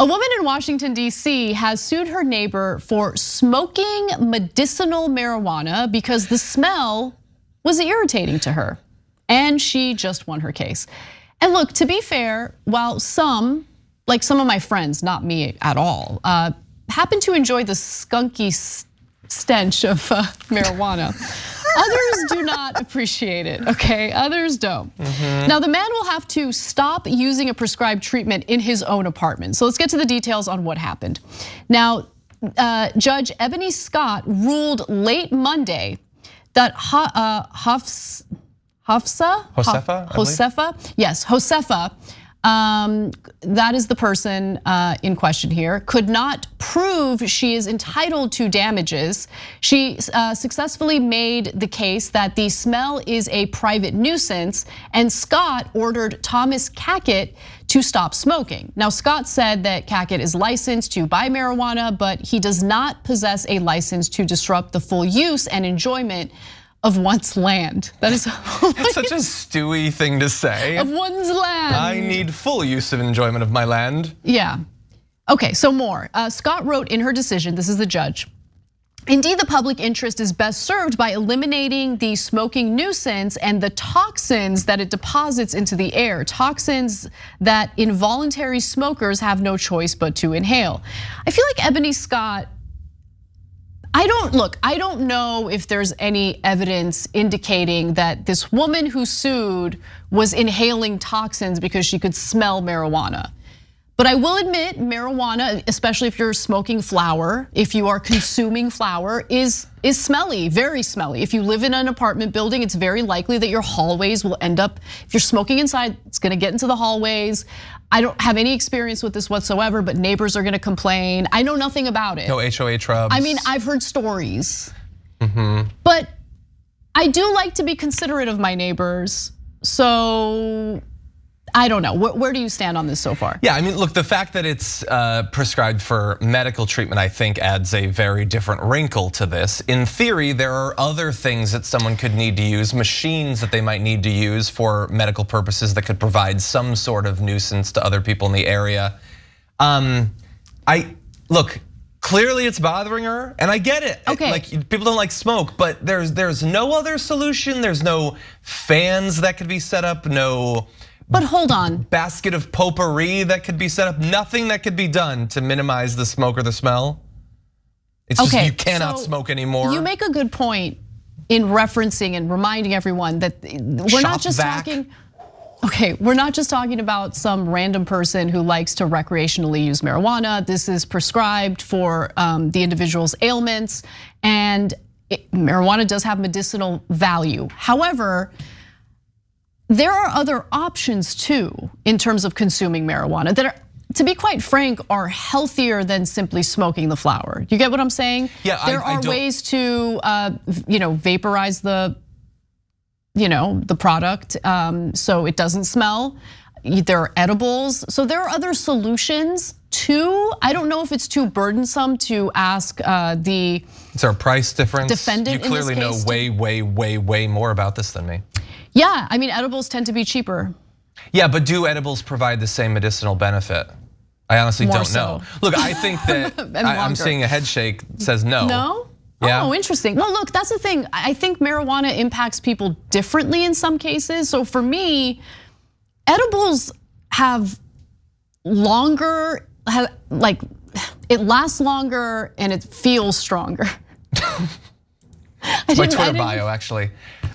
A woman in Washington, D.C. has sued her neighbor for smoking medicinal marijuana because the smell was irritating to her. And she just won her case. And look, to be fair, while some, like some of my friends, not me at all, happen to enjoy the skunky stench of marijuana, others do not appreciate it, okay? Others don't. Now, the man will have to stop using a prescribed treatment in his own apartment. So let's get to the details on what happened. Now, Judge Ebony Scott ruled late Monday that Josefa, that is the person in question here, could not prove she is entitled to damages. She successfully made the case that the smell is a private nuisance, and Scott ordered Thomas Cackett to stop smoking. Now, Scott said that Cackett is licensed to buy marijuana, but he does not possess a license to disrupt the full use and enjoyment of one's land. That is it's such a Stewie thing to say. Of one's land. I need full use of enjoyment of my land. Yeah. Okay, so more. Scott wrote in her decision, this is the judge, indeed, the public interest is best served by eliminating the smoking nuisance and the toxins that it deposits into the air, toxins that involuntary smokers have no choice but to inhale. I feel like Ebony Scott, I don't know if there's any evidence indicating that this woman who sued was inhaling toxins because she could smell marijuana. But I will admit, marijuana, especially if you're smoking flower, if you are consuming flower, is smelly, very smelly. If you live in an apartment building, it's very likely that your hallways will end up, if you're smoking inside, it's gonna get into the hallways. I don't have any experience with this whatsoever, but neighbors are gonna complain. I know nothing about it. No HOA trubs. I mean, I've heard stories. But I do like to be considerate of my neighbors. So I don't know, where do you stand on this so far? Yeah, I mean, look, the fact that it's prescribed for medical treatment, I think adds a very different wrinkle to this. In theory, there are other things that someone could need to use, machines that they might need to use for medical purposes that could provide some sort of nuisance to other people in the area. Look, clearly it's bothering her, and I get it. Okay. Like, people don't like smoke, but there's no other solution. There's no fans that could be set up, no. But hold on. Basket of potpourri that could be set up, nothing that could be done to minimize the smoke or the smell. It's just you cannot smoke anymore. You make a good point in referencing and reminding everyone that we're not just talking. Okay, we're not just talking about some random person who likes to recreationally use marijuana. This is prescribed for the individual's ailments, and marijuana does have medicinal value. However, there are other options too in terms of consuming marijuana that are, to be quite frank, are healthier than simply smoking the flower. You get what I'm saying? Yeah, there are ways to vaporize the product so it doesn't smell. There are edibles, so there are other solutions too. I don't know if it's too burdensome to ask the. Is there a price difference? Defendant, you clearly know way more about this than me. Yeah, I mean, edibles tend to be cheaper. Yeah, but do edibles provide the same medicinal benefit? I honestly don't know. Look, I think that I'm seeing a head shake that says no. No? Yeah. Oh, interesting. Well, look, that's the thing. I think marijuana impacts people differently in some cases. So for me, edibles have longer, it lasts longer and it feels stronger. My Twitter bio, actually.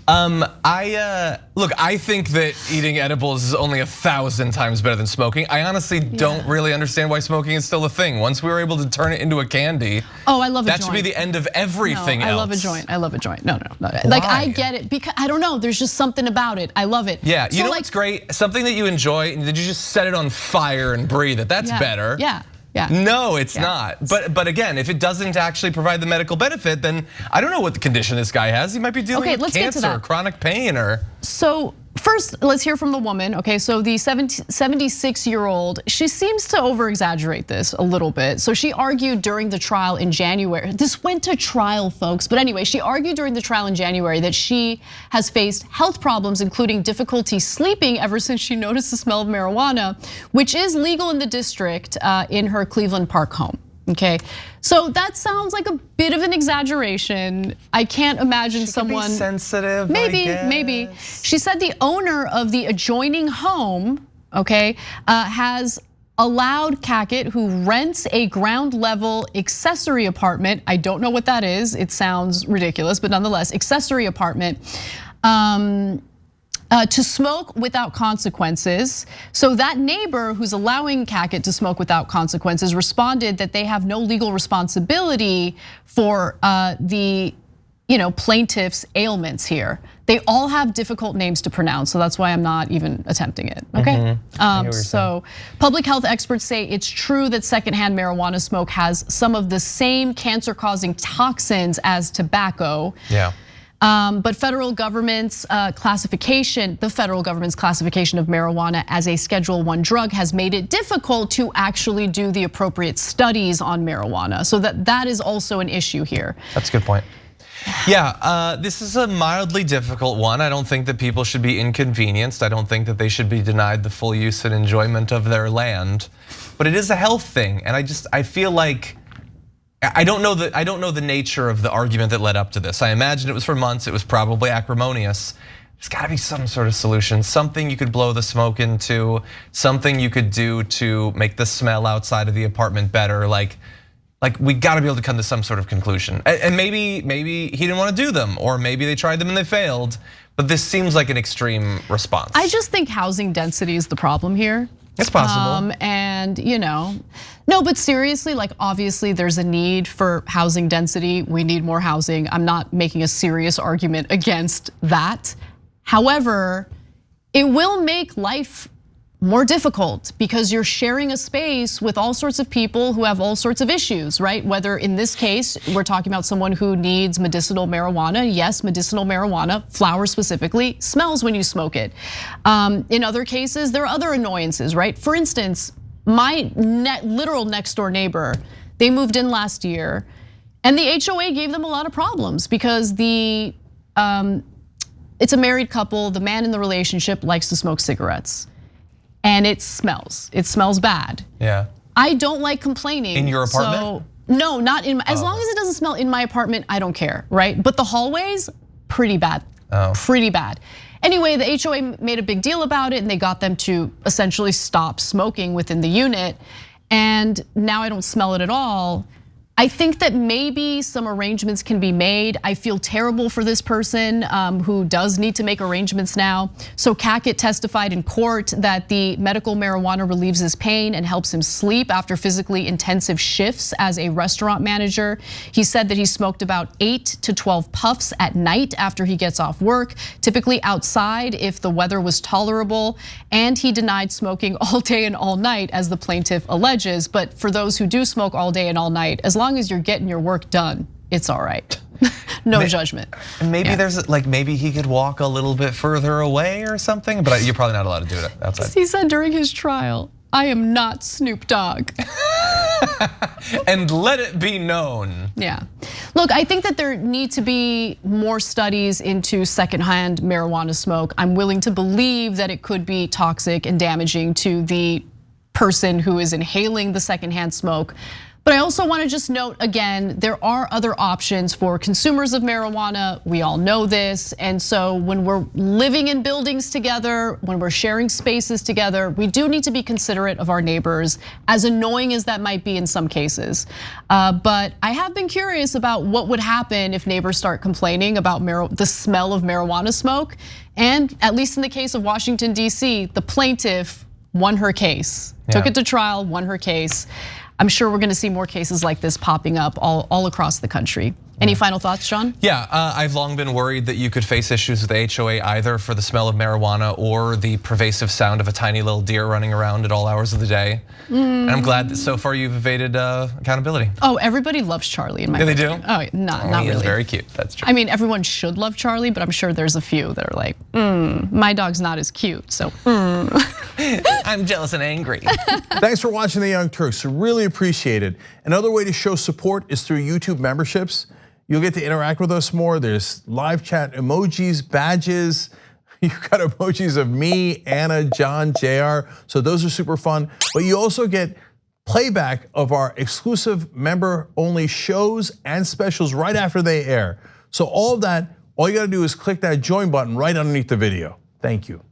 Look, I think that eating edibles is only 1,000 times better than smoking. I honestly don't really understand why smoking is still a thing. Once we were able to turn it into a candy, oh, I love a joint. That should be the end of everything else. I love a joint. I love a joint. No. Like, I get it because I don't know. There's just something about it. I love it. Yeah, you know what's great? Something that you enjoy, and did you just set it on fire and breathe it? That's better. Yeah. Yeah. No, it's not. But again, if it doesn't actually provide the medical benefit, then I don't know what the condition this guy has. He might be dealing with cancer or chronic pain or. So First, let's hear from the woman. Okay, so the 76-year-old, she seems to over-exaggerate this a little bit. So she argued during the trial in January. This went to trial, folks. But anyway, she argued during the trial in January that she has faced health problems, including difficulty sleeping ever since she noticed the smell of marijuana, which is legal in the district in her Cleveland Park home. Okay, so that sounds like a bit of an exaggeration. I can't imagine someone could be sensitive. Maybe. She said the owner of the adjoining home, okay, has allowed Cackett, who rents a ground level accessory apartment. I don't know what that is. It sounds ridiculous, but nonetheless, accessory apartment. To smoke without consequences. So that neighbor who's allowing Cackett to smoke without consequences responded that they have no legal responsibility for the plaintiff's ailments here. They all have difficult names to pronounce, so that's why I'm not even attempting it, okay? So public health experts say it's true that secondhand marijuana smoke has some of the same cancer-causing toxins as tobacco. Yeah. But federal government's classification of marijuana as a Schedule I drug has made it difficult to actually do the appropriate studies on marijuana. So that is also an issue here. That's a good point. Yeah, this is a mildly difficult one. I don't think that people should be inconvenienced. I don't think that they should be denied the full use and enjoyment of their land. But it is a health thing, and I feel like I don't know the nature of the argument that led up to this. I imagine it was for months. It was probably acrimonious. There's got to be some sort of solution, something you could blow the smoke into, something you could do to make the smell outside of the apartment better. Like we got to be able to come to some sort of conclusion. And maybe he didn't want to do them, or maybe they tried them and they failed. But this seems like an extreme response. I just think housing density is the problem here. It's possible. And no, but seriously, like obviously there's a need for housing density. We need more housing. I'm not making a serious argument against that. However, it will make life more difficult because you're sharing a space with all sorts of people who have all sorts of issues, right? Whether in this case, we're talking about someone who needs medicinal marijuana. Yes, medicinal marijuana, flower specifically, smells when you smoke it. In other cases, there are other annoyances, right? For instance, my literal next door neighbor, they moved in last year and the HOA gave them a lot of problems because it's a married couple. The man in the relationship likes to smoke cigarettes. And it smells bad. Yeah. I don't like complaining. In your apartment? So, no, not in, as long as it doesn't smell in my apartment, I don't care, right? But the hallways, pretty bad, pretty bad. Anyway, the HOA made a big deal about it and they got them to essentially stop smoking within the unit. And now I don't smell it at all. I think that maybe some arrangements can be made. I feel terrible for this person who does need to make arrangements now. So Cackett testified in court that the medical marijuana relieves his pain and helps him sleep after physically intensive shifts as a restaurant manager. He said that he smoked about 8 to 12 puffs at night after he gets off work, typically outside if the weather was tolerable. And he denied smoking all day and all night, as the plaintiff alleges. But for those who do smoke all day and all night, as long as you're getting your work done, it's all right. No judgment. Maybe there's maybe he could walk a little bit further away or something, but you're probably not allowed to do it outside. He said during his trial, I am not Snoop Dogg. And let it be known. Yeah. Look, I think that there need to be more studies into secondhand marijuana smoke. I'm willing to believe that it could be toxic and damaging to the person who is inhaling the secondhand smoke. But I also want to just note again, there are other options for consumers of marijuana. We all know this. And so when we're living in buildings together, when we're sharing spaces together, we do need to be considerate of our neighbors, as annoying as that might be in some cases. But I have been curious about what would happen if neighbors start complaining about the smell of marijuana smoke. And at least in the case of Washington, D.C., the plaintiff won her case, took it to trial, won her case. I'm sure we're gonna see more cases like this popping up all across the country. Any final thoughts, Sean? Yeah, I've long been worried that you could face issues with the HOA either for the smell of marijuana or the pervasive sound of a tiny little deer running around at all hours of the day. And I'm glad that so far you've evaded accountability. Oh, everybody loves Charlie in my Yeah, they do? Oh, not really. He's very cute, that's true. I mean, everyone should love Charlie, but I'm sure there's a few that are like, my dog's not as cute, so I'm jealous and angry. Thanks for watching The Young Turks, really appreciate it. Another way to show support is through YouTube memberships. You'll get to interact with us more. There's live chat emojis, badges. You've got emojis of me, Anna, John, JR. So those are super fun. But you also get playback of our exclusive member-only shows and specials right after they air. So all of that, all you gotta do is click that join button right underneath the video. Thank you.